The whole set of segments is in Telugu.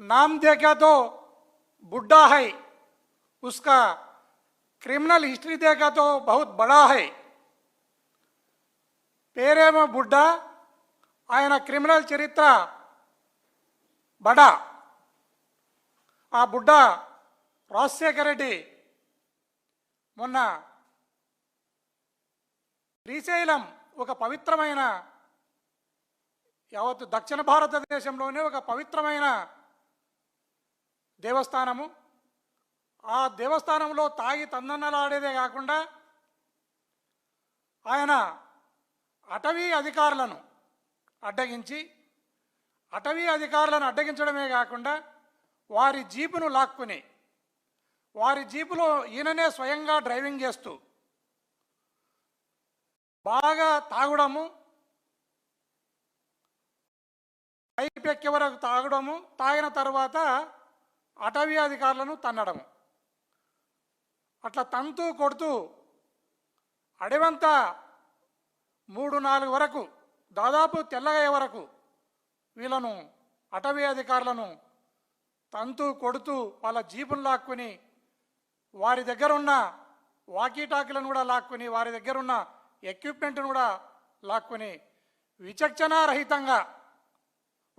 नाम देखा तो बुढ़ा है, उसका क्रिमिनल हिस्ट्री देखा तो बहुत बड़ा है। पेरेमो बुढ़ा आयन क्रिमिनल चरित्र बड़ा। आ बुढ़ा राजशेखर रेड्डी మొన్న శ్రీశైలం ఒక పవిత్రమైన యావత్ దక్షిణ భారతదేశంలోనే ఒక పవిత్రమైన దేవస్థానము. ఆ దేవస్థానంలో తాగి తందన్నలాడేదే కాకుండా ఆయన అటవీ అధికారులను అడ్డగించడమే కాకుండా వారి జీపును లాక్కుని వారి జీపులో ఈయననే స్వయంగా డ్రైవింగ్ చేస్తూ బాగా తాగడము, పైపెక్కే వరకు తాగడము, తాగిన తర్వాత అటవీ అధికారులను తన్నడము, అట్లా తంతూ కొడుతూ అడవంతా 3-4 వరకు దాదాపు తెల్లగయ్యే వరకు వీళ్ళను అటవీ అధికారులను తంతూ కొడుతూ వాళ్ళ జీపును లాక్కుని వారి దగ్గర ఉన్న వాకీటాకీలను కూడా లాక్కుని వారి దగ్గర ఉన్న ఎక్విప్మెంట్ను కూడా లాక్కుని విచక్షణారహితంగా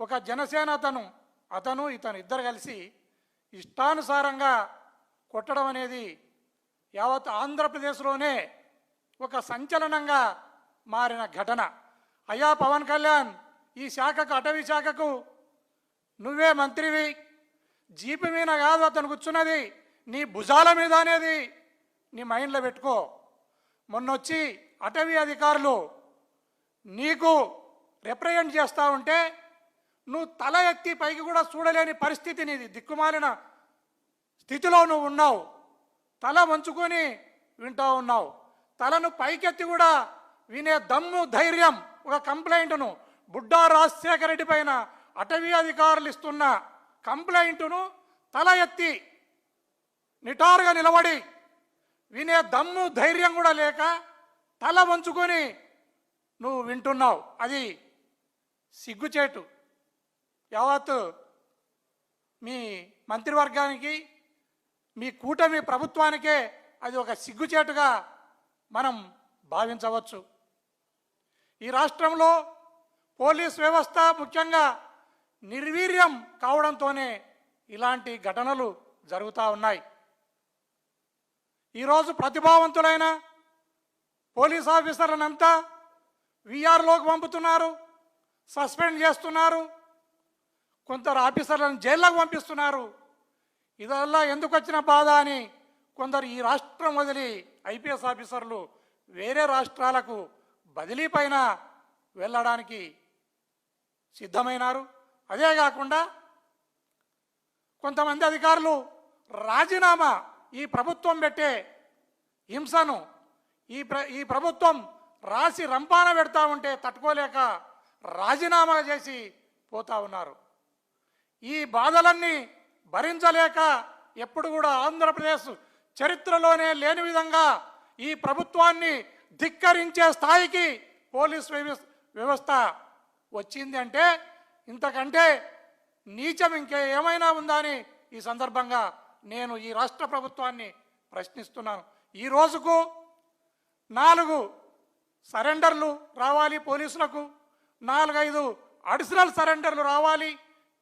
ఒక జనసేన అతను ఇతను ఇద్దరు కలిసి ఇష్టానుసారంగా కొట్టడం అనేది యావత్ ఆంధ్రప్రదేశ్లోనే ఒక సంచలనంగా మారిన ఘటన. అయ్యా పవన్ కళ్యాణ్, ఈ శాఖకు అటవీ శాఖకు నువ్వే మంత్రివి, జీపు మీద కాదు అతను కూర్చున్నది, నీ భుజాల మీద అనేది నీ మైండ్లో పెట్టుకో. మొన్నొచ్చి అటవీ అధికారులు నీకు రిప్రజెంట్ చేస్తూ ఉంటే నువ్వు తల ఎత్తి పైకి కూడా చూడలేని పరిస్థితి, నీది దిక్కుమాలిన స్థితిలో నువ్వు ఉన్నావు. తల వంచుకొని వింటూ ఉన్నావు. తలను పైకెత్తి కూడా వినే దమ్ము ధైర్యం, ఒక కంప్లైంట్ను బుడ్డా రాజశేఖర రెడ్డి పైన అటవీ అధికారులు ఇస్తున్న కంప్లైంట్ను తల ఎత్తి నిటారుగా నిలబడి వినే దమ్ము ధైర్యం కూడా లేక తల వంచుకొని నువ్వు వింటున్నావు. అది సిగ్గుచేటు. యావత్ మీ మంత్రివర్గానికి, మీ కూటమి ప్రభుత్వానికే అది ఒక సిగ్గుచేటుగా మనం భావించవచ్చు. ఈ రాష్ట్రంలో పోలీస్ వ్యవస్థ ముఖ్యంగా నిర్వీర్యం కావడంతోనే ఇలాంటి ఘటనలు జరుగుతూ ఉన్నాయి. ఈరోజు ప్రతిభావంతులైన పోలీస్ ఆఫీసర్లనంతా వీఆర్లోకి పంపుతున్నారు, సస్పెండ్ చేస్తున్నారు, కొందరు ఆఫీసర్లను జైల్లోకి పంపిస్తున్నారు. ఇదల్లా ఎందుకు వచ్చిన బాధ అని కొందరు ఈ రాష్ట్రం వదిలి ఐపీఎస్ ఆఫీసర్లు వేరే రాష్ట్రాలకు బదిలీ పైన వెళ్ళడానికి సిద్ధమైనారు. అదే కాకుండా కొంతమంది అధికారులు రాజీనామా, ఈ ప్రభుత్వం పెట్టే హింసను ఈ ప్రభుత్వం రాసి రంపాన పెడతా ఉంటే తట్టుకోలేక రాజీనామా చేసి పోతా ఉన్నారు. ఈ బాధలన్నీ భరించలేక ఎప్పుడు కూడా ఆంధ్రప్రదేశ్ చరిత్రలోనే లేని విధంగా ఈ ప్రభుత్వాన్ని ధిక్కరించే స్థాయికి పోలీస్ వ్యవస్థ వచ్చింది అంటే ఇంతకంటే నీచం ఇంకే ఏమైనా ఉందా అని ఈ సందర్భంగా నేను ఈ రాష్ట్ర ప్రభుత్వాన్ని ప్రశ్నిస్తున్నాను. ఈ రోజుకు 4 సరెండర్లు రావాలి పోలీసులకు, 4-5 అడిషనల్ సరెండర్లు రావాలి,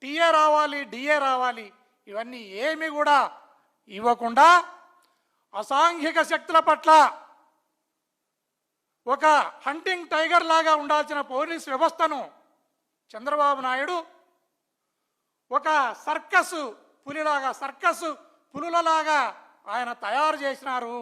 టీఏ రావాలి, డిఏ రావాలి. ఇవన్నీ ఏమీ కూడా ఇవ్వకుండా అసాంఘిక శక్తుల పట్ల ఒక హంటింగ్ టైగర్ లాగా ఉండాల్సిన పోలీస్ వ్యవస్థను చంద్రబాబు నాయుడు ఒక సర్కస్ పులిలాగా, సర్కస్ పులులలాగా ఆయన తయారు చేసినారు.